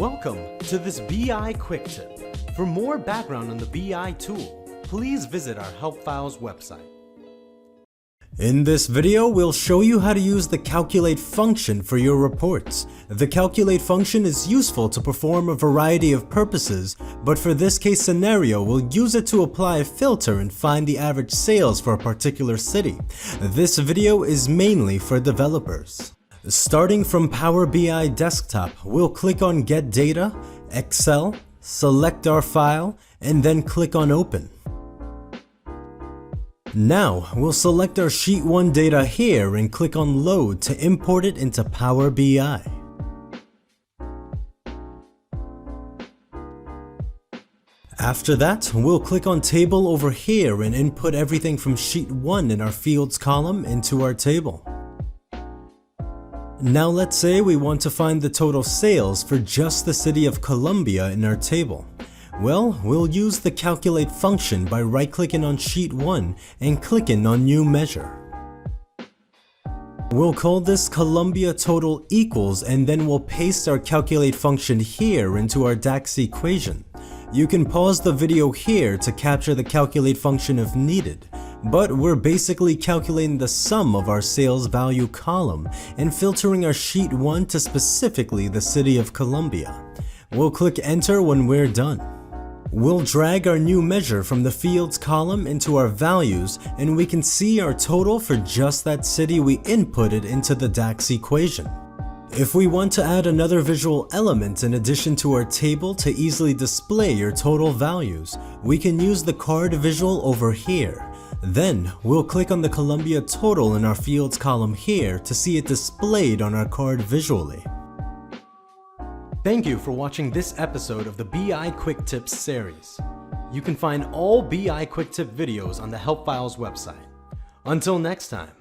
Welcome to this BI Quick Tip. For more background on the BI tool, please visit our Help Files website. In this video, we'll show you how to use the calculate function for your reports. The calculate function is useful to perform a variety of purposes, but for this case scenario, we'll use it to apply a filter and find the average sales for a particular city. This video is mainly for developers. Starting from Power BI Desktop, we'll click on Get Data, Excel, select our file, and then click on Open. Now, we'll select our Sheet 1 data here and click on Load to import it into Power BI. After that, we'll click on Table over here and input everything from Sheet 1 in our Fields column into our table. Now let's say we want to find the total sales for just the city of Columbia in our table. Well, we'll use the calculate function by right-clicking on Sheet 1 and clicking on New Measure. We'll call this Columbia total equals, and then we'll paste our calculate function here into our DAX equation. You can pause the video here to capture the calculate function if needed, but we're basically calculating the sum of our sales value column and filtering our Sheet 1 to specifically the city of Columbia. We'll click Enter when we're done. We'll drag our new measure from the Fields column into our values, and we can see our total for just that city we inputted into the DAX equation. If we want to add another visual element in addition to our table to easily display your total values, we can use the card visual over here. Then, we'll click on the Columbia total in our Fields column here to see it displayed on our card visually. Thank you for watching this episode of the BI Quick Tips series. You can find all BI Quick Tip videos on the Help Files website. Until next time.